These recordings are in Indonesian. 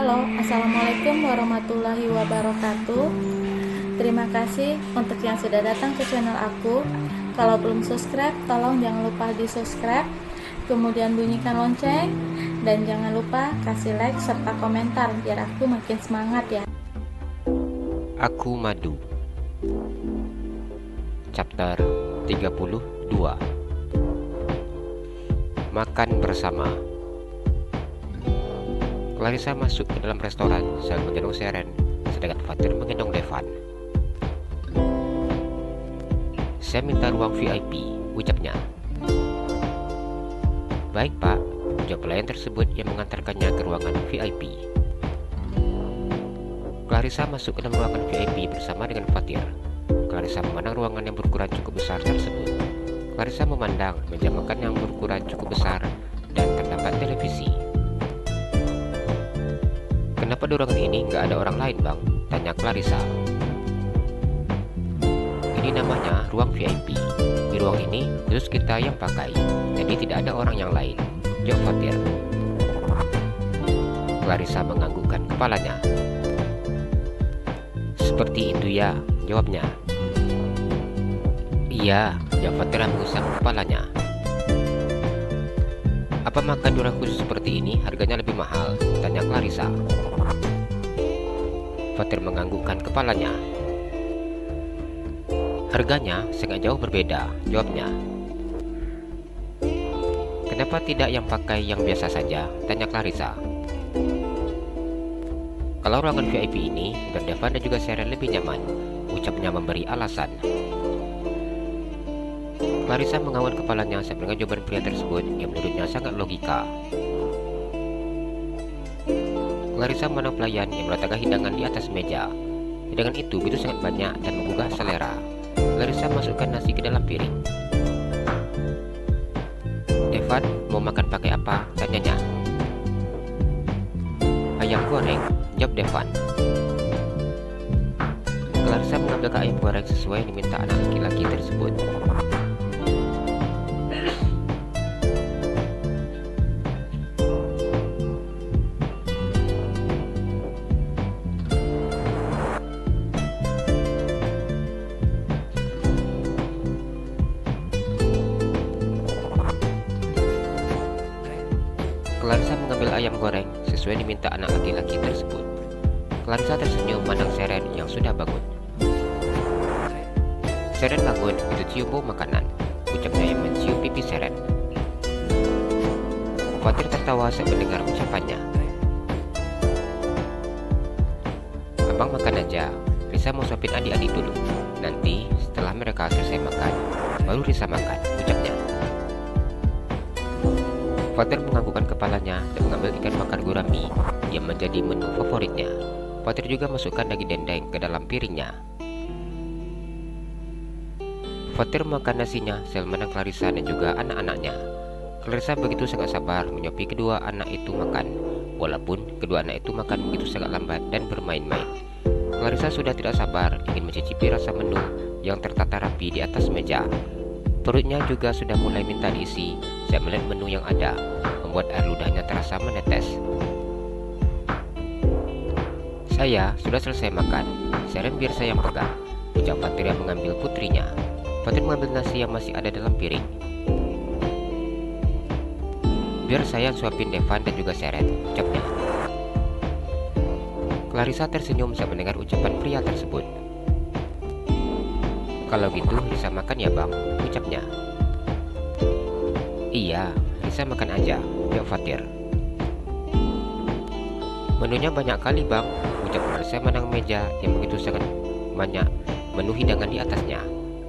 Halo, Assalamualaikum warahmatullahi wabarakatuh. Terima kasih untuk yang sudah datang ke channel aku. Kalau belum subscribe, tolong jangan lupa di subscribe, kemudian bunyikan lonceng, dan jangan lupa kasih like serta komentar biar aku makin semangat ya. Aku Madu, Chapter 32. Makan bersama. Clarissa masuk ke dalam restoran sambil menggendong Seren, sedangkan Fatir menggendong Devan. Saya minta ruang VIP, ucapnya. Baik pak, jawab pelayan tersebut yang mengantarkannya ke ruangan VIP. Clarissa masuk ke dalam ruangan VIP bersama dengan Fatir. Clarissa memandang ruangan yang berukuran cukup besar tersebut. Clarissa memandang meja makan yang berukuran cukup besar dan terdapat televisi. Kenapa di ruangan ini nggak ada orang lain bang? Tanya Clarissa. Ini namanya ruang VIP. Di ruang ini khusus kita yang pakai, jadi tidak ada orang yang lain, jawab Fatir. Clarissa menganggukkan kepalanya. Seperti itu ya, jawabnya. Iya, jawab Fatir mengusap kepalanya. Apa makan di ruang khusus seperti ini harganya lebih mahal? Tanya Clarissa. Fatir menganggukkan kepalanya. Harganya sangat jauh berbeda, jawabnya. Kenapa tidak yang pakai yang biasa saja? Tanya Clarissa. Kalau ruangan VIP ini, Devan dan juga Seren lebih nyaman, ucapnya memberi alasan. Clarissa mengawan kepalanya sambil dengan jawaban pria tersebut yang menurutnya sangat logika. Clarissa memandang pelayan yang meletakkan hidangan di atas meja. Hidangan itu begitu sangat banyak dan menggugah selera. Clarissa masukkan nasi ke dalam piring. Devan, mau makan pakai apa? Tanyanya. Ayam goreng, jawab Devan. Clarissa mengambil ayam goreng sesuai yang diminta anak laki-laki tersebut. Clarissa mengambil ayam goreng sesuai diminta anak laki-laki tersebut. Clarissa tersenyum memandang Seren yang sudah bangun. Seren bangun itu cium bau makanan, ucapnya yang mencium pipi Seren. Fatir tertawa saat mendengar ucapannya. Abang makan aja, Risa mau suapin adik-adik dulu. Nanti setelah mereka selesai makan, baru Risa makan, ucapnya. Fatir menganggukkan kepalanya dan mengambil ikan bakar gurami yang menjadi menu favoritnya. Fatir juga masukkan daging dendeng ke dalam piringnya. Fatir makan nasinya sambil memandang Clarissa dan juga anak-anaknya. Clarissa begitu sangat sabar menyuapi kedua anak itu makan, walaupun kedua anak itu makan begitu sangat lambat dan bermain-main. Clarissa sudah tidak sabar ingin mencicipi rasa menu yang tertata rapi di atas meja. Perutnya juga sudah mulai minta diisi saat melihat menu yang ada, membuat air ludahnya terasa menetes. Saya sudah selesai makan, Seren biar saya yang pegang, ucap Fatir yang mengambil putrinya. Fatir mengambil nasi yang masih ada dalam piring. Biar saya suapin Devan dan juga Seren, ucapnya. Clarissa tersenyum saat mendengar ucapan pria tersebut. Kalau gitu Risa makan ya bang, ucapnya. Iya, Risa makan aja, jawab Fatir. Menunya banyak kali bang, ucap Clarissa memandang meja yang begitu sangat banyak menu hidangan di atasnya.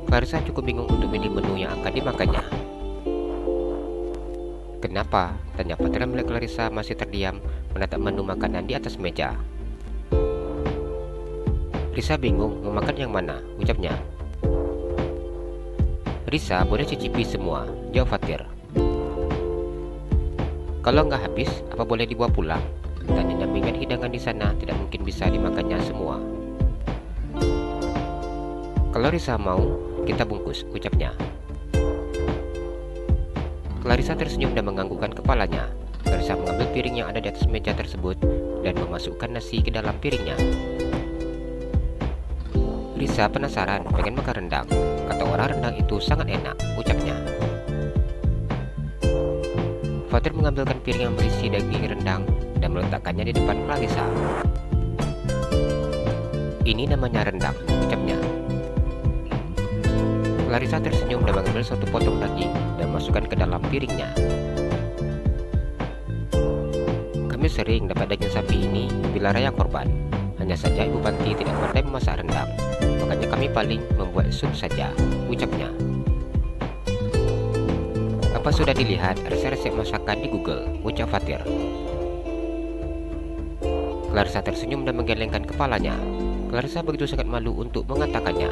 Clarissa cukup bingung untuk memilih menu yang akan dimakannya. Kenapa? Tanya Fatir melihat Clarissa masih terdiam menatap menu makanan di atas meja. Risa bingung mau makan yang mana, ucapnya. Risa boleh cicipi semua, jawab Fatir. Kalau nggak habis, apa boleh dibawa pulang? Tanyanya mengingat hidangan di sana tidak mungkin bisa dimakannya semua. Kalau Risa mau, kita bungkus, ucapnya. Clarissa tersenyum dan menganggukkan kepalanya. Clarissa mengambil piring yang ada di atas meja tersebut dan memasukkan nasi ke dalam piringnya. Risa penasaran pengen makan rendang. Kata orang rendang itu sangat enak, ucapnya. Fatir mengambilkan piring yang berisi daging rendang dan meletakkannya di depan Clarissa. Ini namanya rendang, ucapnya. Clarissa tersenyum dan mengambil satu potong daging dan masukkan ke dalam piringnya. Kami sering dapat daging sapi ini bila raya korban. Hanya saja Ibu Panti tidak pandai memasak rendang, makanya kami paling membuat sup saja, ucapnya. Apa sudah dilihat resep-resep masakan di Google, ucap Fatir. Clarissa tersenyum dan menggelengkan kepalanya. Clarissa begitu sangat malu untuk mengatakannya.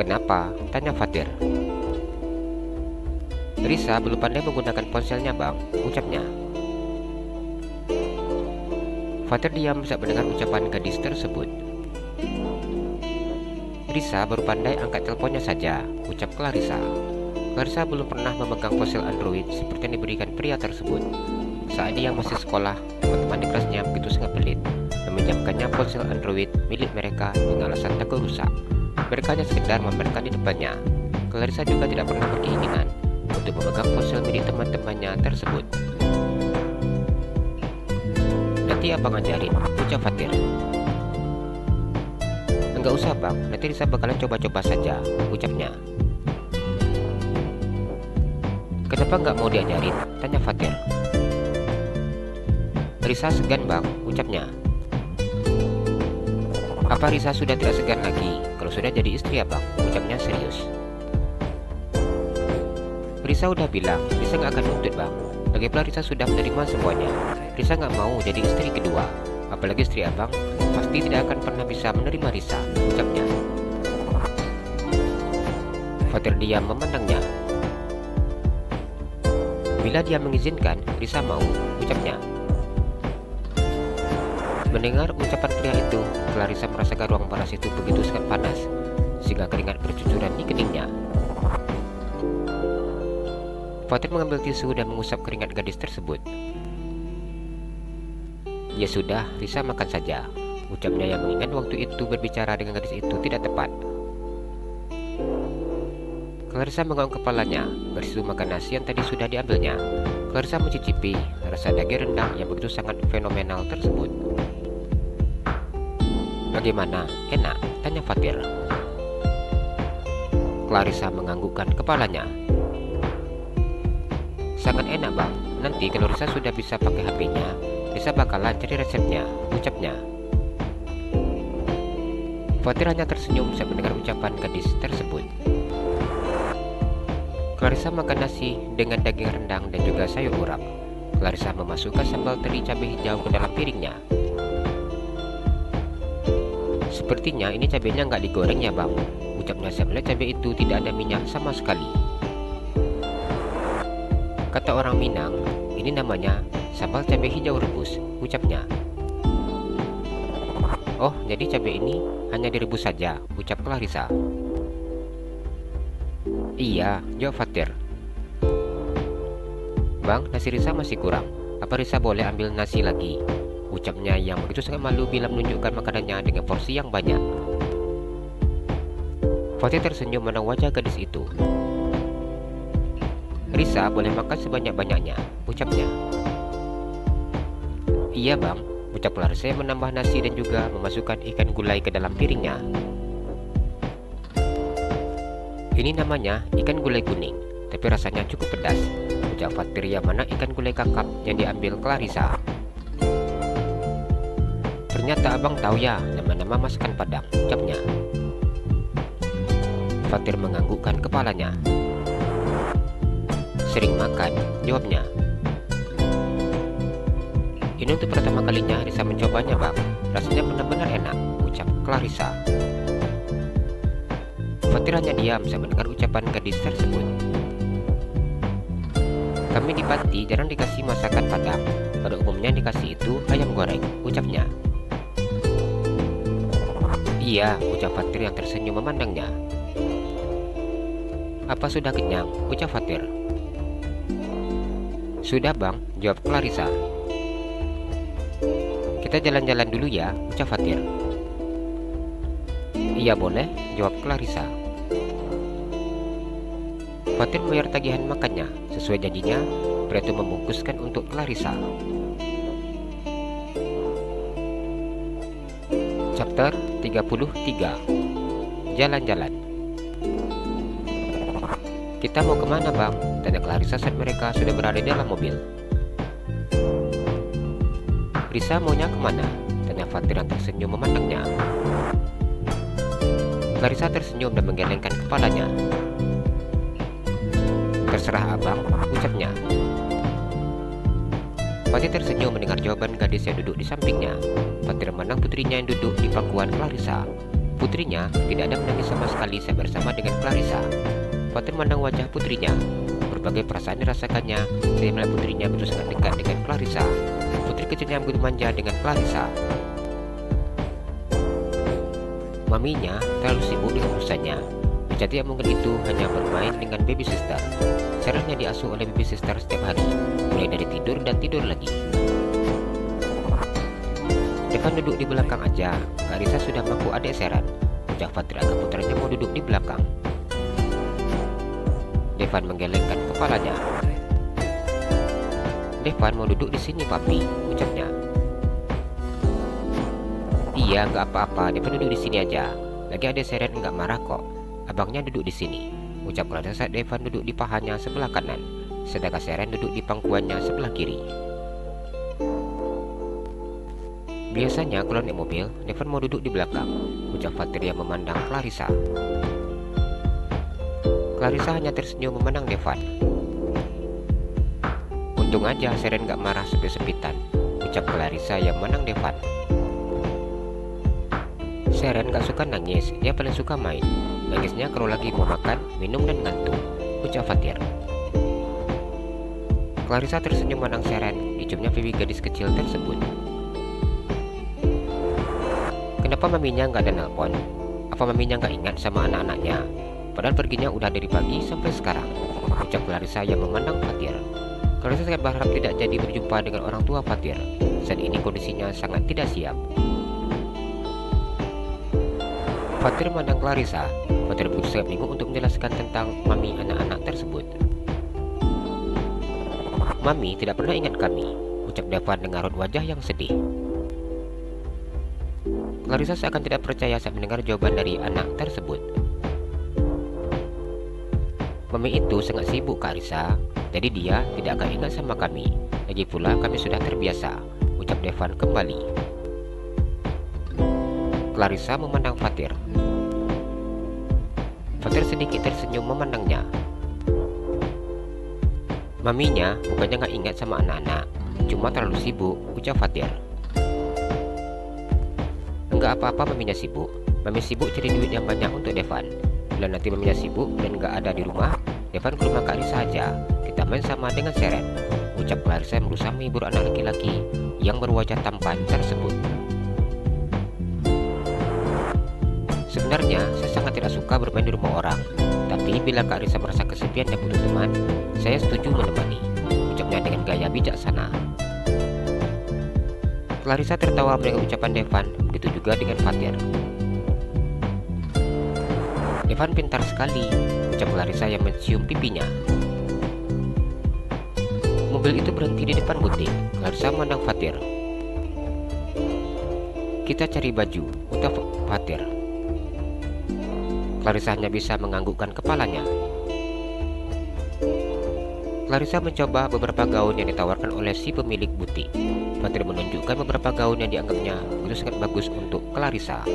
Kenapa? Tanya Fatir. Risa belum pandai menggunakan ponselnya, Bang, ucapnya. Fatir diam saat mendengar ucapan gadis tersebut. Risa baru pandai angkat teleponnya saja, ucap Clarissa. Clarissa belum pernah memegang ponsel Android seperti yang diberikan pria tersebut. Saat dia masih sekolah, teman-teman di kelasnya begitu sangat pelit meminjamkannya ponsel Android milik mereka dengan alasan takut rusak. Mereka hanya sekedar memamerkan di depannya. Clarissa juga tidak pernah berkeinginan untuk memegang ponsel milik teman-temannya tersebut. Nanti abang ajarin, ucap Fatir. Enggak usah bang, nanti Risa bakalan coba-coba saja, ucapnya. Kenapa nggak mau diajarin? Tanya Fatir. Risa segan bang, ucapnya. Apa Risa sudah tidak segan lagi kalau sudah jadi istri abang? Ucapnya serius. Risa udah bilang, Risa nggak akan nuntut bang. Lagipula Risa sudah menerima semuanya. Risa nggak mau jadi istri kedua. Apalagi istri abang pasti tidak akan pernah bisa menerima Risa, ucapnya. Fatir diam memandangnya. Bila dia mengizinkan, Risa mau, ucapnya. Mendengar ucapan pria itu, Clarissa merasakan ruang panas itu begitu sangat panas, sehingga keringat bercucuran di keningnya. Fatir mengambil tisu dan mengusap keringat gadis tersebut. Ya sudah, Risa makan saja, ucapnya yang mengingat waktu itu berbicara dengan gadis itu tidak tepat. Clarissa mengangguk kepalanya, bersisu makan nasi yang tadi sudah diambilnya. Clarissa mencicipi rasa daging rendang yang begitu sangat fenomenal tersebut. Bagaimana? Enak? Tanya Fatir. Clarissa menganggukkan kepalanya. Sangat enak bang, nanti kalau Risa sudah bisa pakai HP-nya, Risa bakalan cari resepnya, ucapnya. Fatir hanya tersenyum saat mendengar ucapan gadis tersebut. Clarissa makan nasi dengan daging rendang dan juga sayur urap. Clarissa memasukkan sambal teri cabai hijau ke dalam piringnya. Sepertinya ini cabainya nggak digoreng ya bang, ucapnya saat melihat cabai itu tidak ada minyak sama sekali. Kata orang Minang, ini namanya sambal cabai hijau rebus, ucapnya. Oh, jadi cabai ini hanya direbus saja, ucap Clarissa. Iya, jawab Fatir. Bang, nasi Risa masih kurang. Apa Risa boleh ambil nasi lagi? Ucapnya yang begitu sangat malu bila menunjukkan makanannya dengan porsi yang banyak. Fatir tersenyum memandang wajah gadis itu. Risa boleh makan sebanyak-banyaknya, ucapnya. Iya bang, ucap Clarissa menambah nasi dan juga memasukkan ikan gulai ke dalam piringnya. Ini namanya ikan gulai kuning, tapi rasanya cukup pedas, ucap Fatir yang mana ikan gulai kakap yang diambil Clarissa. Ternyata abang tahu ya nama-nama masakan Padang, ucapnya. Fatir menganggukkan kepalanya. Sering makan, jawabnya. Ini untuk pertama kalinya Risa mencobanya bang, rasanya benar-benar enak, ucap Clarissa. Fatir hanya diam saat mendengar ucapan gadis tersebut. Kami di panti jarang dikasih masakan Padang, pada umumnya dikasih itu ayam goreng, ucapnya. Iya, ucap Fatir yang tersenyum memandangnya. Apa sudah kenyang, ucap Fatir. Sudah bang, jawab Clarissa. Kita jalan-jalan dulu ya, ucap Fatir. Iya boleh, jawab Clarissa. Fatir membayar tagihan makannya. Sesuai janjinya, pria itu membungkuskan untuk Clarissa. Chapter 33. Jalan-jalan. Kita mau kemana bang? Tanya Clarissa saat mereka sudah berada di dalam mobil. Risa maunya kemana? Tanya Fatir yang tersenyum memandangnya. Clarissa tersenyum dan menggelengkan kepalanya. Terserah abang, ucapnya. Fatir tersenyum mendengar jawaban gadis yang duduk di sampingnya. Fatir memandang putrinya yang duduk di pangkuan Clarissa. Putrinya tidak ada menangis sama sekali saat bersama dengan Clarissa. Fatir memandang wajah putrinya. Berbagai perasaan dirasakannya saat melihat putrinya begitu sangat dekat dengan Clarissa. Putri kecilnya begitu manja dengan Clarissa. Maminya terlalu sibuk dengan urusannya. Jika tidak mungkin itu hanya bermain dengan baby sister. Serennya diasuh oleh baby sister setiap hari, mulai dari tidur dan tidur lagi. Devan duduk di belakang aja. Clarissa sudah mampu adik Seren. Ucap Fatir agar putranya mau duduk di belakang. Devan menggelengkan kepalanya. Devan mau duduk di sini papi, ucapnya. Iya, nggak apa-apa, Devan duduk di sini aja. Lagi ada Seren nggak marah kok. Abangnya duduk di sini, ucap Clarissa saat Devan duduk di pahanya sebelah kanan, sedangkan Seren duduk di pangkuannya sebelah kiri. Biasanya kalau naik mobil, Devan mau duduk di belakang, ucap Fatir yang memandang Clarissa. Clarissa hanya tersenyum memandang Devan. Untung aja Seren gak marah sepit-sepitan, ucap Clarissa yang memandang Devan. Seren gak suka nangis, dia paling suka main. Nangisnya kalau lagi mau makan, minum dan ngantuk, ucap Fatir. Clarissa tersenyum memandang Seren, diciumnya pipi gadis kecil tersebut. Kenapa maminya gak ada nelpon? Apa maminya gak ingat sama anak-anaknya? Padahal perginya udah dari pagi sampai sekarang, ucap Clarissa yang memandang Fatir. Clarissa sangat berharap tidak jadi berjumpa dengan orang tua Fatir. Saat ini kondisinya sangat tidak siap. Fatir memandang Clarissa. Fatir begitu sangat bingung untuk menjelaskan tentang mami anak-anak tersebut. Mami tidak pernah ingat kami, ucap Devan dengan raut wajah yang sedih. Clarissa seakan tidak percaya saat mendengar jawaban dari anak tersebut. Mami itu sangat sibuk Kak Risa, jadi dia tidak akan ingat sama kami. Lagi pula kami sudah terbiasa, ucap Devan kembali. Clarissa memandang Fatir. Fatir sedikit tersenyum memandangnya. Maminya bukannya gak ingat sama anak-anak, cuma terlalu sibuk, ucap Fatir. Enggak apa-apa maminya sibuk. Mami sibuk cari duit yang banyak untuk Devan. Bila nanti maminya sibuk dan gak ada di rumah, Devan ke rumah Kak Risa aja. Kita main sama dengan Seren, ucap Clarissa yang berusaha menghibur anak laki-laki yang berwajah tampan tersebut. Sebenarnya saya sangat tidak suka bermain di rumah orang, tapi bila Kak Risa merasa kesepian dan butuh teman, saya setuju menemani, ucapnya dengan gaya bijaksana. Clarissa tertawa mendengar ucapan Devan, begitu juga dengan Fatir. Devan pintar sekali, ucap Clarissa yang mencium pipinya. Mobil itu berhenti di depan butik. Clarissa memandang Fatir. Kita cari baju, ucap Fatir. Clarissa hanya bisa menganggukkan kepalanya. Clarissa mencoba beberapa gaun yang ditawarkan oleh si pemilik butik. Fatir menunjukkan beberapa gaun yang dianggapnya begitu sangat bagus untuk Clarissa.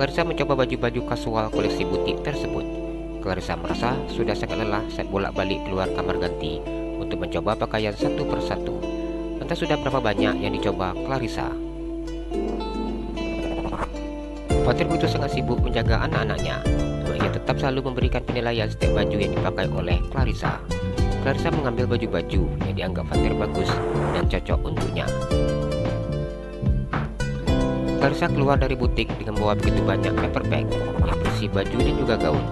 Clarissa mencoba baju-baju kasual koleksi butik tersebut. Clarissa merasa sudah sangat lelah saat bolak-balik keluar kamar ganti untuk mencoba pakaian satu persatu. Entah sudah berapa banyak yang dicoba Clarissa. Fatir begitu sangat sibuk menjaga anak-anaknya. Ia tetap selalu memberikan penilaian setiap baju yang dipakai oleh Clarissa. Clarissa mengambil baju-baju yang dianggap Fatir bagus dan cocok untuknya. Clarissa keluar dari butik dengan membawa begitu banyak paper bag yang berisi baju dan juga gaun.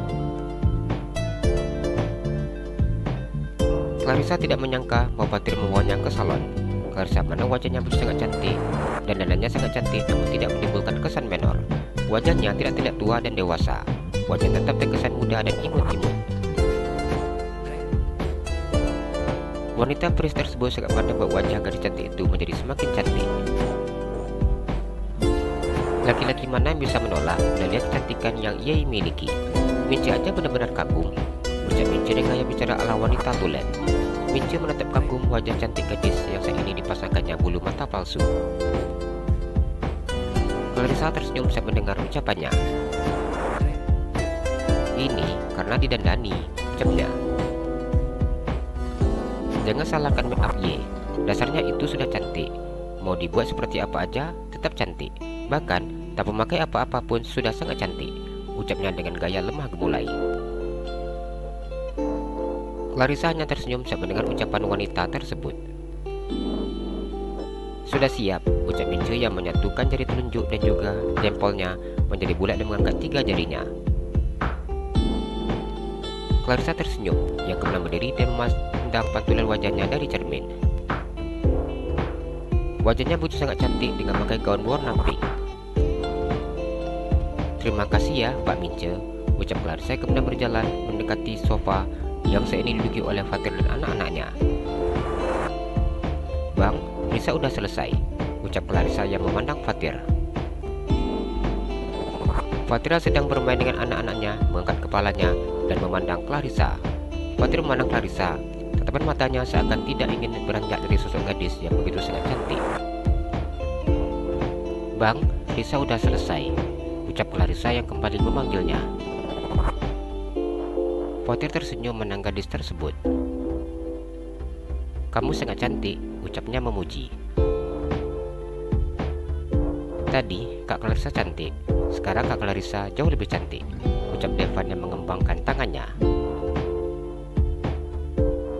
Clarissa tidak menyangka bahwa Fatir membawanya ke salon. Clarissa memandang wajahnya begitu sangat cantik dan dandannya sangat cantik, namun tidak menimbulkan kesan menor. Wajahnya tidak terlihat tua dan dewasa. Wajah tetap terkesan muda dan imut-imut. Wanita Paris tersebut sangat pandai membuat wajah gadis cantik itu menjadi semakin cantik. Laki-laki mana yang bisa menolak melihat kecantikan yang ia miliki? Mince aja benar-benar kagum. Ucap Mince dengan gaya bicara ala wanita tulen. Mince menatap kagum wajah cantik gadis yang saat ini dipasangkannya bulu mata palsu. Clarissa tersenyum saat mendengar ucapannya. Ini karena didandani, ucapnya. Jangan salahkan make up Y. Dasarnya itu sudah cantik. Mau dibuat seperti apa aja, tetap cantik. Bahkan, tak memakai apa-apa pun sudah sangat cantik, ucapnya dengan gaya lemah gemulai. Clarissa hanya tersenyum saat mendengar ucapan wanita tersebut. Sudah siap, ucap Mince yang menyatukan jari telunjuk dan juga jempolnya menjadi bulat dan mengangkat 3 jarinya. Clarissa tersenyum, yang kemudian berdiri dan memandang pantulan wajahnya dari cermin. Wajahnya begitu sangat cantik dengan pakai gaun warna pink. Terima kasih ya, Pak Mince, ucap Clarissa kemudian berjalan mendekati sofa yang saat ini diduduki oleh Fatir dan anak-anaknya. Bang, Risa udah selesai, ucap Clarissa yang memandang Fatir. Fatir sedang bermain dengan anak-anaknya, mengangkat kepalanya dan memandang Clarissa. Fatir memandang Clarissa, tatapan matanya seakan tidak ingin beranjak dari sosok gadis yang begitu sangat cantik. Bang, Risa udah selesai, ucap Clarissa yang kembali memanggilnya. Fatir tersenyum menang gadis tersebut. Kamu sangat cantik, ucapnya memuji. Tadi Kak Clarissa cantik, sekarang Kak Clarissa jauh lebih cantik, ucap Devan yang mengembangkan tangannya.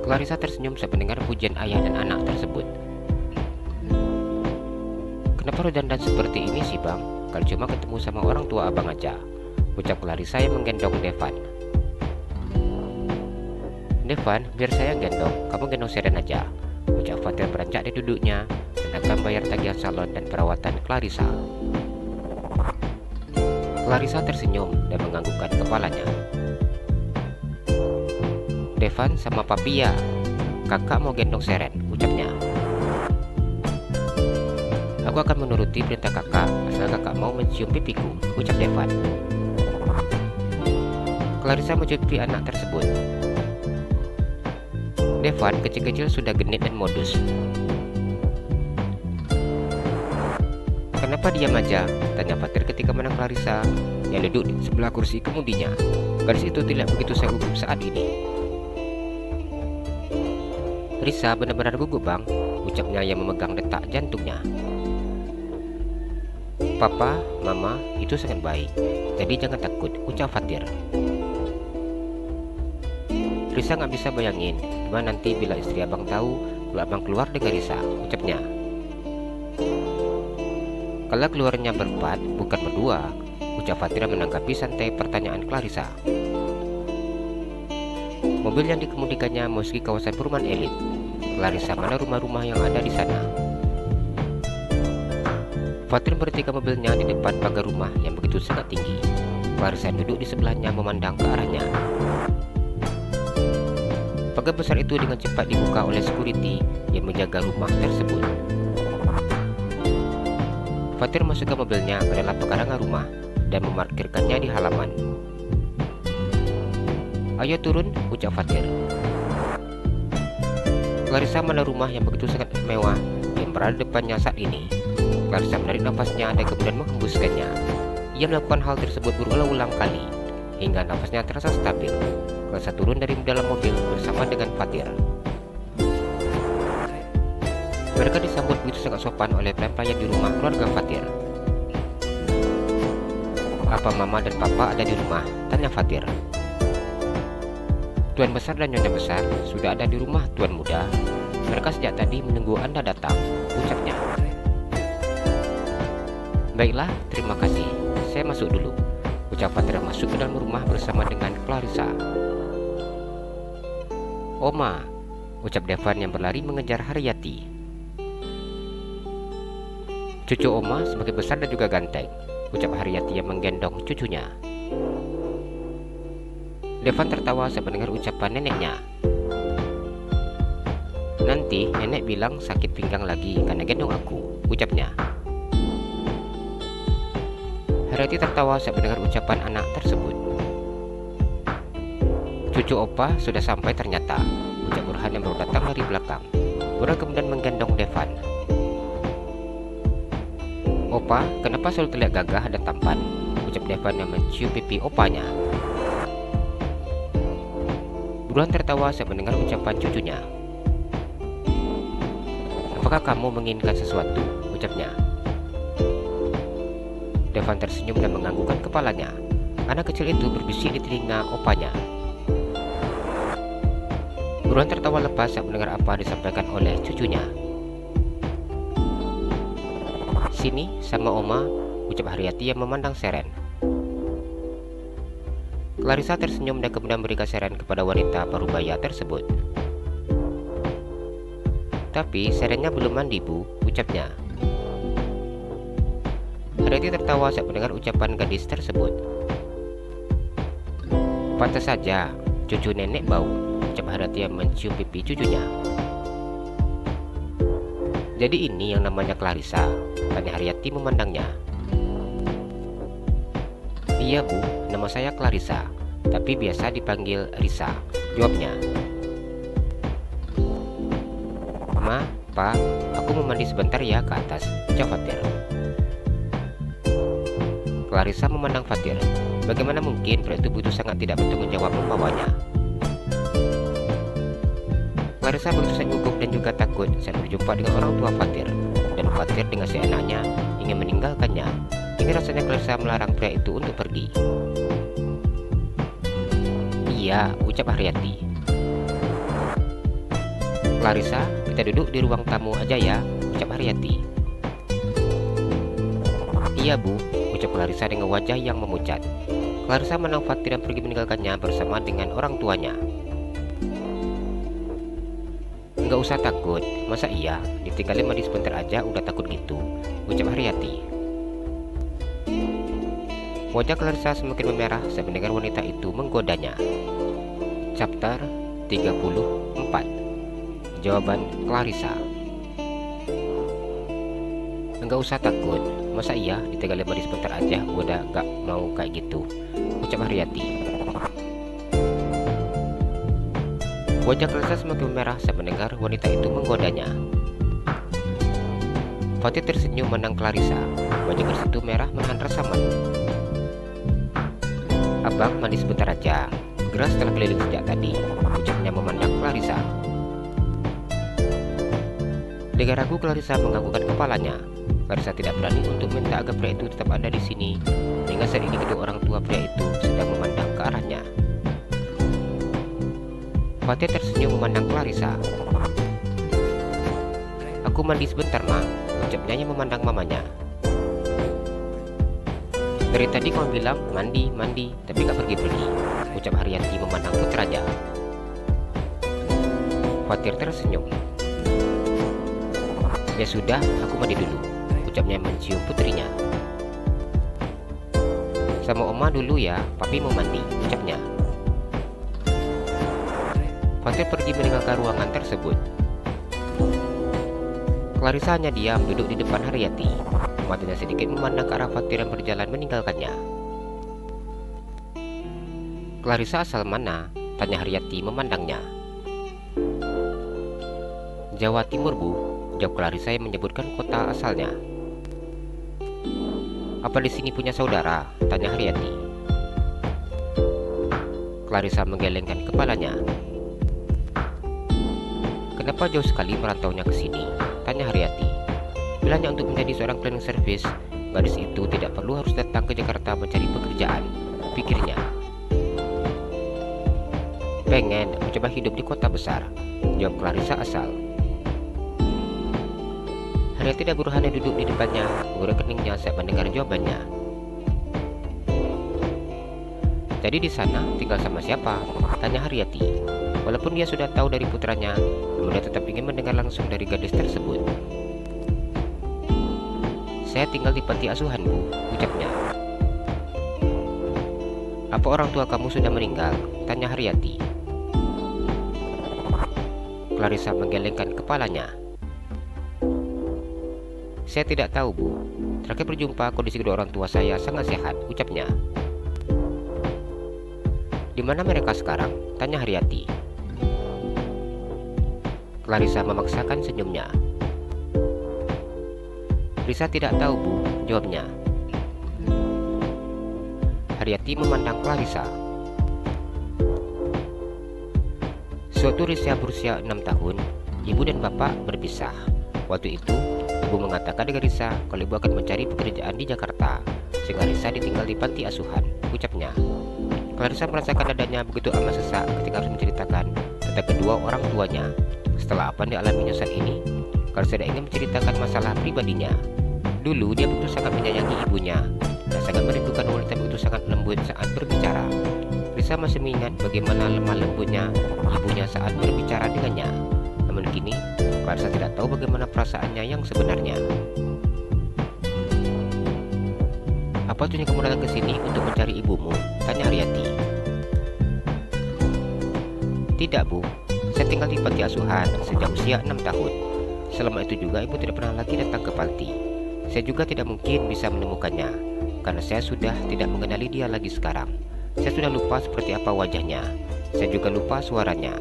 Clarissa tersenyum saat mendengar pujian ayah dan anak tersebut. Kenapa lu dandan seperti ini sih bang? Kalau cuma ketemu sama orang tua abang aja, ucap Clarissa yang menggendong Devan. Devan, biar saya gendong, kamu gendong Seren aja, ucap Fatir beranjak dari duduknya dan akan bayar tagihan salon dan perawatan Clarissa. Clarissa tersenyum dan menganggukkan kepalanya. Devan sama papi ya, kakak mau gendong Seren, ucapnya. Aku akan menuruti perintah kakak asal kakak mau mencium pipiku, ucap Devan. Clarissa mencuci anak tersebut. Devan kecil-kecil sudah genit dan modus. Kenapa diam aja? Tanya Fatir ketika menang Clarissa yang duduk di sebelah kursi kemudinya. Gadis itu tidak begitu gugup saat ini. Risa benar-benar gugup bang, ucapnya yang memegang detak jantungnya. Papa, Mama, itu sangat baik, jadi jangan takut, ucap Fatir. Risa nggak bisa bayangin gimana nanti bila istri abang tahu kalau abang keluar dengan Risa, ucapnya. Kalau keluarnya berempat, bukan berdua, ucap Fatir menanggapi santai pertanyaan Clarissa. Mobil yang dikemudikannya memasuki kawasan perumahan elit. Clarissa mana rumah-rumah yang ada di sana. Fatir berhentikan mobilnya di depan pagar rumah yang begitu sangat tinggi. Clarissa duduk di sebelahnya memandang ke arahnya. Pagar besar itu dengan cepat dibuka oleh security yang menjaga rumah tersebut. Fatir masuk ke mobilnya ke dalam pekarangan rumah dan memarkirkannya di halaman. Ayo turun, ucap Fatir. Clarissa melihat rumah yang begitu sangat mewah yang berada di depannya saat ini. Clarissa menarik nafasnya dan kemudian menghembuskannya. Ia melakukan hal tersebut berulang-ulang kali hingga nafasnya terasa stabil. Clarissa turun dari dalam mobil bersama dengan Fatir. Mereka disambut begitu sangat sopan oleh pelayan di rumah keluarga Fatir. Apa Mama dan Papa ada di rumah? Tanya Fatir. Tuan besar dan nyonya besar sudah ada di rumah Tuan muda. Mereka sejak tadi menunggu Anda datang, ucapnya. Baiklah, terima kasih. Saya masuk dulu, ucap Fatir masuk ke dalam rumah bersama dengan Clarissa. Oma, ucap Devan yang berlari mengejar Haryati. Cucu Oma semakin besar dan juga ganteng, ucap Haryati yang menggendong cucunya. Devan tertawa saat mendengar ucapan neneknya. Nanti nenek bilang sakit pinggang lagi karena gendong aku, ucapnya. Haryati tertawa saat mendengar ucapan anak tersebut. Cucu opa sudah sampai ternyata, ucap Burhan yang baru datang dari belakang. Burhan kemudian menggendong Devan. Opa, kenapa selalu terlihat gagah dan tampan? Ucap Devan yang mencium pipi opanya. Burhan tertawa saat mendengar ucapan cucunya. Apakah kamu menginginkan sesuatu? Ucapnya. Devan tersenyum dan menganggukkan kepalanya. Anak kecil itu berbisik di telinga opanya. Burhan tertawa lepas saat mendengar apa disampaikan oleh cucunya. Sini sama Oma, ucap Haryati yang memandang Seren. Clarissa tersenyum dan kemudian memberikan Seren kepada wanita parubaya tersebut. Tapi Serennya belum mandi, Bu, ucapnya. Haryati tertawa saat mendengar ucapan gadis tersebut. Pantas saja, cucu nenek bau, ucap Haryati yang mencium pipi cucunya. Jadi ini yang namanya Clarissa, tanya Haryati memandangnya. Iya Bu, nama saya Clarissa, tapi biasa dipanggil Risa, jawabnya. Ma, Pa, aku mau mandi sebentar ya ke atas, ucap Fatir. Clarissa memandang Fatir. Bagaimana mungkin pria itu begitu sangat tidak bertanggung jawab membawanya? Clarissa begitu sangat gugup dan juga takut saat berjumpa dengan orang tua Fatir, dan Fatir dengan seenaknya ingin meninggalkannya. Ini rasanya Clarissa melarang pria itu untuk pergi. Iya, ucap Haryati. Clarissa, kita duduk di ruang tamu aja ya, ucap Haryati. Iya Bu, ucap Clarissa dengan wajah yang memucat. Clarissa menang Fatir dan pergi meninggalkannya bersama dengan orang tuanya. Enggak usah takut, masa iya ditinggalin mandi sebentar aja udah takut gitu, ucap Haryati. Wajah Clarissa semakin memerah saat mendengar wanita itu menggodanya. Chapter 34. Jawaban Clarissa. Enggak usah takut, masa iya ditinggalin mandi sebentar aja udah gak mau kayak gitu, ucap Haryati. Wajah Clarissa semakin merah saat mendengar wanita itu menggodanya. Fatir tersenyum memandang Clarissa. Wajah Clarissa itu merah menahan rasa malu. Abang mandi sebentar aja, geras setelah keliling sejak tadi, ucapnya memandang Clarissa. Dengan ragu Clarissa menganggukkan kepalanya. Clarissa tidak berani untuk minta agar pria itu tetap ada di sini. Hingga saat ini kedua orang tua pria itu sedang memandang ke arahnya. Fatir tersenyum memandang Clarissa. Aku mandi sebentar, Ma, ucapnya yang memandang mamanya. Dari tadi kamu bilang mandi, tapi gak pergi-pergi, ucap Haryati memandang putranya. Fatir tersenyum. Ya sudah, aku mandi dulu, ucapnya mencium putrinya. Sama Oma dulu ya, Papi mau mandi, ucapnya. Fatir pergi meninggalkan ruangan tersebut. Clarissa hanya diam duduk di depan Haryati. Matanya sedikit memandang ke arah Fatir yang berjalan meninggalkannya. Clarissa asal mana? Tanya Haryati memandangnya. Jawa Timur, Bu, jawab Clarissa yang menyebutkan kota asalnya. Apa di sini punya saudara? Tanya Haryati. Clarissa menggelengkan kepalanya. Kenapa jauh sekali merantaunya ke sini? Tanya Haryati. Bilanya untuk menjadi seorang cleaning service, gadis itu tidak perlu harus datang ke Jakarta mencari pekerjaan, pikirnya. Pengen mencoba hidup di kota besar, jawab Clarissa asal. Haryati dan Burhan yang duduk di depannya mengurut keningnya saat mendengar jawabannya. Jadi di sana tinggal sama siapa? Tanya Haryati. Walaupun dia sudah tahu dari putranya, namun dia tetap ingin mendengar langsung dari gadis tersebut. "Saya tinggal di panti asuhan, Bu," ucapnya. "Apa orang tua kamu sudah meninggal?" tanya Haryati. Clarissa menggelengkan kepalanya. "Saya tidak tahu, Bu. Terakhir berjumpa, kondisi kedua orang tua saya sangat sehat," ucapnya. "Di mana mereka sekarang?" tanya Haryati. Clarissa memaksakan senyumnya. "Risa tidak tahu, Bu," jawabnya. Haryati memandang Clarissa. Suatu Risa berusia 6 tahun, ibu dan bapak berpisah. Waktu itu, ibu mengatakan dengan Risa kalau ibu akan mencari pekerjaan di Jakarta, sehingga Risa ditinggal di panti asuhan, ucapnya. Clarissa merasakan dadanya begitu amat sesak ketika harus menceritakan tentang kedua orang tuanya. Setelah apa yang dialaminya saat ini, Clarissa tidak ingin menceritakan masalah pribadinya. Dulu dia begitu sangat menyayangi ibunya dan sangat merindukan wanita begitu sangat lembut saat berbicara. Risa masih mengingat bagaimana lemah lembutnya ibunya saat berbicara dengannya. Namun kini, Clarissa tidak tahu bagaimana perasaannya yang sebenarnya. "Apa tujuan kamu datang ke sini untuk mencari ibumu?" tanya Haryati. "Tidak, Bu. Saya tinggal di panti asuhan sejak usia 6 tahun. Selama itu juga ibu tidak pernah lagi datang ke panti. Saya juga tidak mungkin bisa menemukannya, karena saya sudah tidak mengenali dia lagi sekarang. Saya sudah lupa seperti apa wajahnya. Saya juga lupa suaranya.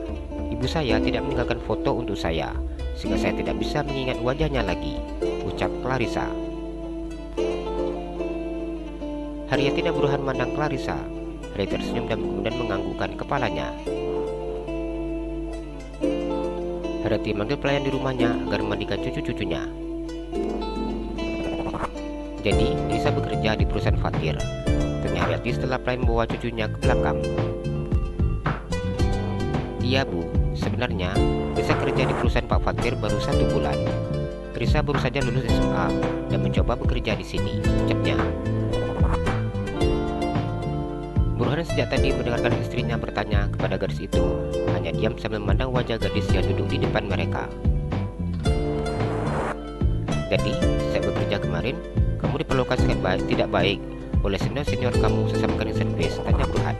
Ibu saya tidak meninggalkan foto untuk saya, sehingga saya tidak bisa mengingat wajahnya lagi," ucap Clarissa. Haryati tidak berusaha memandang Clarissa. Haryati tersenyum dan kemudian menganggukkan kepalanya. Haryati memanggil pelayan di rumahnya agar memandikan cucu-cucunya. Jadi, Risa bekerja di perusahaan Fatir, tanya Haryati setelah pelayan membawa cucunya ke belakang. "Iya, Bu. Sebenarnya, Risa kerja di perusahaan Pak Fatir baru 1 bulan. Risa baru saja lulus SMA dan mencoba bekerja di sini," ucapnya. Burhan sejak tadi mendengarkan istrinya bertanya kepada gadis itu, hanya diam sambil memandang wajah gadis yang duduk di depan mereka. "Jadi, saat bekerja kemarin, kamu diperlakukan sangat tidak baik oleh senior kamu sesama cleaning service?" tanya Burhan.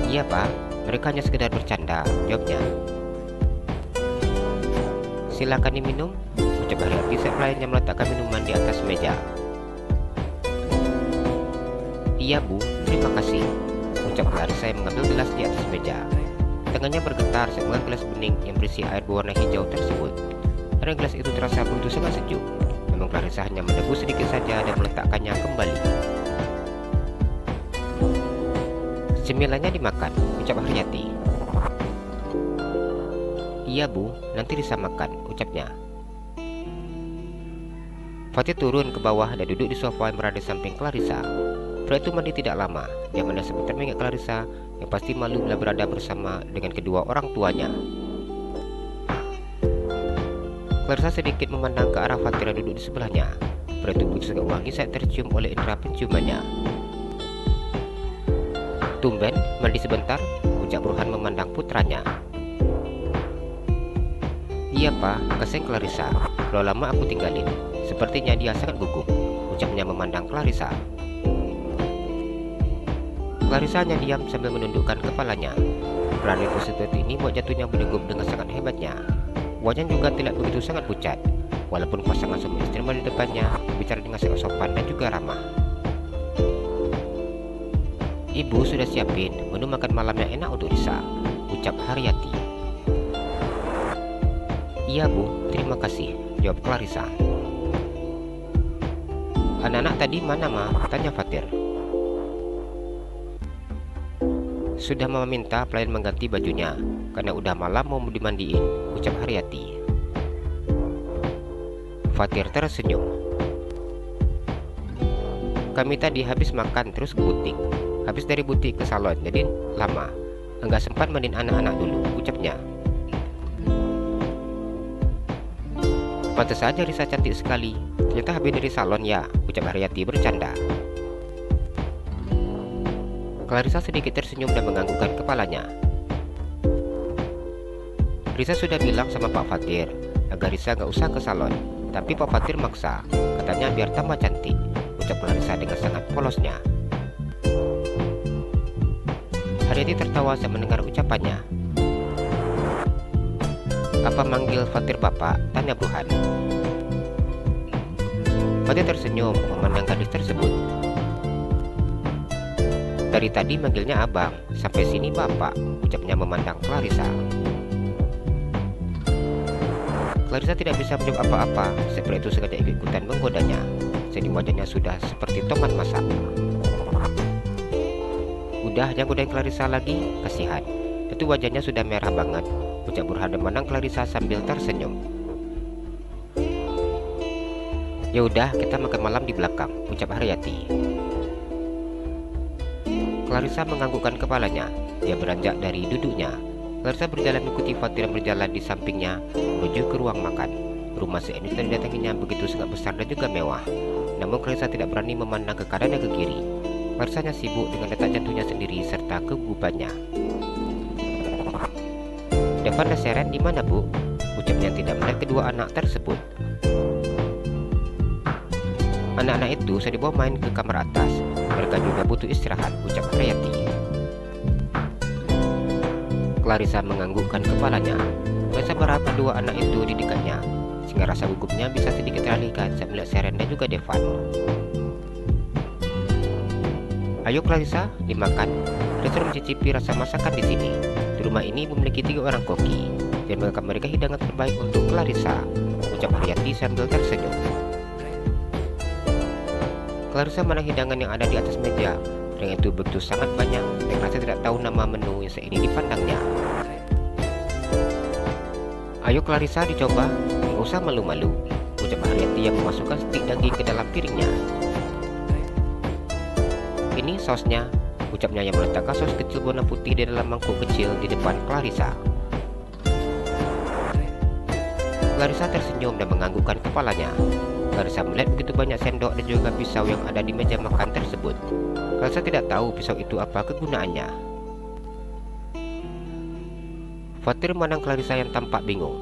"Iya, Pak. Mereka hanya sekedar bercanda," jawabnya. "Silakan diminum," ucap Haryati saat pelayannya meletakkan minuman di atas meja. "Iya, Bu. Terima kasih," ucap Clarissa yang mengambil gelas di atas meja. Tangannya bergetar saat mengambil gelas bening yang berisi air berwarna hijau tersebut. Karena gelas itu terasa begitu sangat sejuk, namun Clarissa hanya menebus sedikit saja dan meletakkannya kembali. "Cemilannya dimakan," ucap Haryati. "Iya, Bu. Nanti Risa makan," ucapnya. Fatih turun ke bawah dan duduk di sofa yang berada di samping Clarissa. Pria itu mandi tidak lama. Dia mendadak sebentar mengingat Clarissa yang pasti malu bila berada bersama dengan kedua orang tuanya. Clarissa sedikit memandang ke arah Fatir yang duduk di sebelahnya. Pria itu begitu sangat wangi saat tercium oleh indera penciumannya. "Tumben, mandi sebentar," ucap Burhan memandang putranya. "Iya, Pak. Kasihan Clarissa. Kalau lama aku tinggalin. Sepertinya dia sangat gugup," ucapnya memandang Clarissa. Clarissa hanya diam sambil menundukkan kepalanya. Berani pose seperti ini buat jatuhnya berdegup dengan sangat hebatnya. Wajahnya juga tidak begitu sangat pucat, walaupun pasangan suami istri di depannya bicara dengan sangat sopan dan juga ramah. "Ibu sudah siapin menu makan malam yang enak untuk Risa," ucap Haryati. "Iya, Bu. Terima kasih," jawab Clarissa. "Anak-anak tadi mana, Ma?" tanya Fatir. "Sudah Mama minta pelayan mengganti bajunya karena udah malam mau dimandiin," ucap Haryati. Fatir tersenyum. "Kami tadi habis makan terus ke butik. Habis dari butik ke salon, jadi lama. Enggak sempat mandiin anak-anak dulu," ucapnya. "Pantas saja Risa cantik sekali. Ternyata habis dari salon ya," ucap Haryati bercanda. Clarissa sedikit tersenyum dan menganggukkan kepalanya. Risa sudah bilang sama Pak Fatir agar Risa gak usah ke salon, tapi Pak Fatir maksa, katanya biar tambah cantik, ucap Clarissa dengan sangat polosnya. Haryati tertawa saat mendengar ucapannya. Apa manggil Fatir bapak? Tanya Burhan. Fatir tersenyum memandang gadis tersebut. Dari tadi manggilnya abang, sampai sini bapak, ucapnya memandang Clarissa. Clarissa tidak bisa menjawab apa-apa, seperti itu sengaja ikut-ikutan menggodanya. Jadi wajahnya sudah seperti tomat masak. Udah, jangan godain Clarissa lagi, kasihan. Itu wajahnya sudah merah banget, ucap Burhan memandang Clarissa sambil tersenyum. Ya udah, kita makan malam di belakang, ucap Haryati. Clarissa menganggukkan kepalanya. Dia beranjak dari duduknya. Clarissa berjalan mengikuti Fatir yang berjalan di sampingnya menuju ke ruang makan. Rumah si Enis yang didatanginya begitu sangat besar dan juga mewah. Namun Clarissa tidak berani memandang ke kanan dan ke kiri. Clarissa hanya sibuk dengan letak jantungnya sendiri serta kegugupannya. Devan dan Seren di mana, Bu? Ucapnya tidak melihat kedua anak tersebut. Anak-anak itu saya dibawa main ke kamar atas. Mereka juga butuh istirahat, ucap Haryati. Clarissa menganggukkan kepalanya. Clarissa berharap kedua anak itu di dekatnya, sehingga rasa gugupnya bisa sedikit teralihkan saat melihat Seren dan juga Devan. Ayo Clarissa, dimakan. Clarissa mencicipi rasa masakan di sini. Di rumah ini memiliki 3 orang koki, dan menganggap mereka hidangan terbaik untuk Clarissa, ucap Haryati sambil tersenyum. Clarissa memandang hidangan yang ada di atas meja. Dengan itu begitu sangat banyak, dan Clarissa tidak tahu nama menu yang saat ini dipandangnya. Ayo Clarissa, dicoba, nggak usah malu-malu, ucap Haryati yang memasukkan stik daging ke dalam piringnya. Ini sausnya, ucapnya yang meletakkan saus kecil warna putih di dalam mangkuk kecil di depan Clarissa. Clarissa tersenyum dan menganggukkan kepalanya. Clarissa melihat begitu banyak sendok dan juga pisau yang ada di meja makan tersebut. Clarissa tidak tahu pisau itu apa kegunaannya. Fatir memandang Clarissa yang tampak bingung.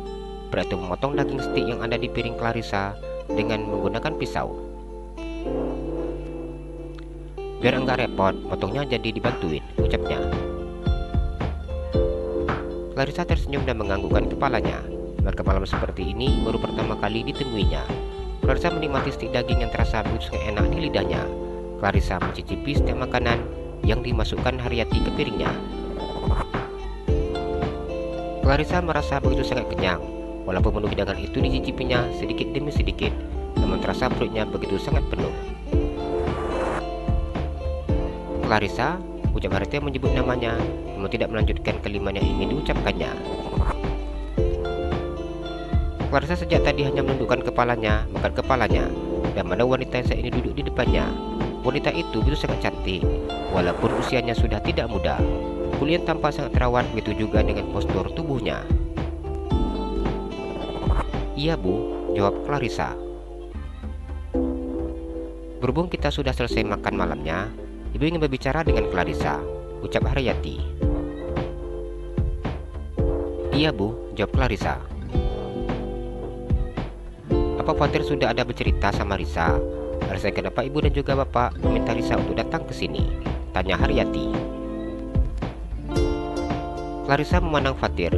Pria itu memotong daging stik yang ada di piring Clarissa dengan menggunakan pisau. Biar enggak repot, potongnya jadi dibantuin, ucapnya. Clarissa tersenyum dan menganggukkan kepalanya. Makan malam seperti ini baru pertama kali ditemuinya. Clarissa menikmati stik daging yang terasa begitu enak di lidahnya. Clarissa mencicipi setiap makanan yang dimasukkan Haryati ke piringnya. Clarissa merasa begitu sangat kenyang. Walaupun menu hidangan itu dicicipinya sedikit demi sedikit, namun terasa perutnya begitu sangat penuh. Clarissa, ucap Haryati menyebut namanya, namun tidak melanjutkan kalimat yang ingin diucapkannya. Clarissa sejak tadi hanya menundukkan kepalanya, makan kepalanya, dan mana wanita yang saat ini duduk di depannya. Wanita itu begitu sangat cantik, walaupun usianya sudah tidak muda. Kulitnya tampak sangat terawat, begitu juga dengan postur tubuhnya. Iya Bu, jawab Clarissa. Berhubung kita sudah selesai makan malamnya, Ibu ingin berbicara dengan Clarissa, ucap Haryati. Iya Bu, jawab Clarissa. Apa Fatir sudah ada bercerita sama Risa? Alasan kenapa ibu dan juga bapak meminta Risa untuk datang ke sini? Tanya Haryati. Clarissa memandang Fatir.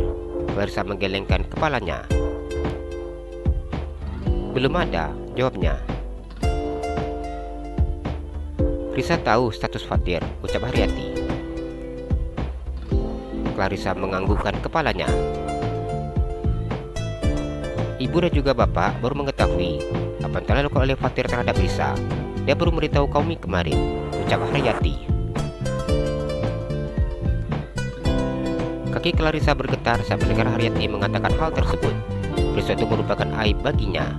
Clarissa menggelengkan kepalanya. Belum ada, jawabnya. Risa tahu status Fatir, ucap Haryati. Clarissa menganggukkan kepalanya. Ibu dan juga bapak baru mengetahui apa yang telah dilakukan oleh Fatir terhadap Risa. Dia baru memberitahu kami kemarin, ucap Haryati. Kaki Clarissa bergetar saat mendengar Haryati mengatakan hal tersebut. Peristiwa itu merupakan aib baginya.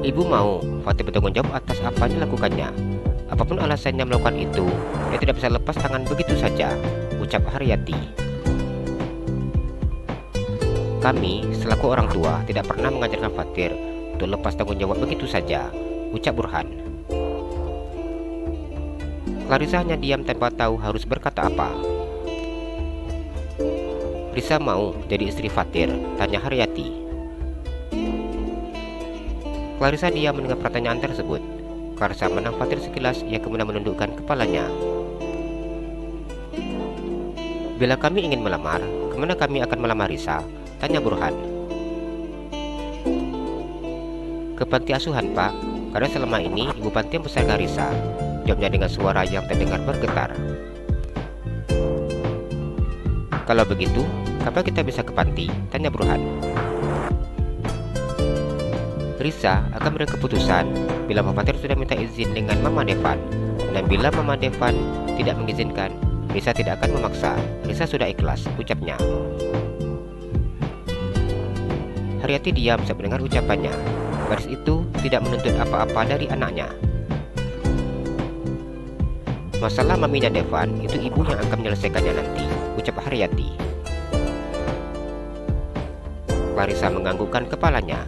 Ibu mau Fatir bertanggung jawab atas apa yang dilakukannya. Apapun alasannya melakukan itu, dia tidak bisa lepas tangan begitu saja, ucap Haryati. Kami, selaku orang tua, tidak pernah mengajarkan Fatir untuk lepas tanggung jawab begitu saja, ucap Burhan. Clarissa hanya diam tanpa tahu harus berkata apa. Risa mau jadi istri Fatir? Tanya Haryati. Clarissa diam mendengar pertanyaan tersebut. Clarissa menang Fatir sekilas, ia kemudian menundukkan kepalanya. Bila kami ingin melamar, kemana kami akan melamar Risa? Tanya Burhan. Ke panti asuhan, Pak, karena selama ini ibu panti membesarkan Risa, jawabnya dengan suara yang terdengar bergetar. Kalau begitu, kapan kita bisa ke panti? Tanya Burhan. Risa akan beri keputusan bila Pak Fatir sudah minta izin dengan Mama Devan, dan bila Mama Devan tidak mengizinkan, Risa tidak akan memaksa. Risa sudah ikhlas, ucapnya. Haryati diam saat mendengar ucapannya. Gadis itu tidak menuntut apa-apa dari anaknya. Masalah maminya Devan itu ibu yang akan menyelesaikannya nanti, ucap Haryati. Clarissa menganggukkan kepalanya.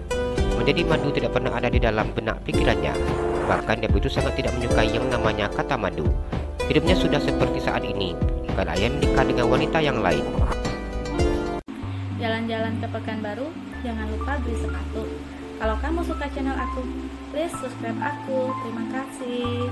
Menjadi madu tidak pernah ada di dalam benak pikirannya. Bahkan dia begitu sangat tidak menyukai yang namanya kata madu. Hidupnya sudah seperti saat ini, karena ia menikah dengan wanita yang lain. Jalan-jalan ke Pekanbaru, jangan lupa beli sepatu. Kalau kamu suka channel aku, please subscribe aku. Terima kasih.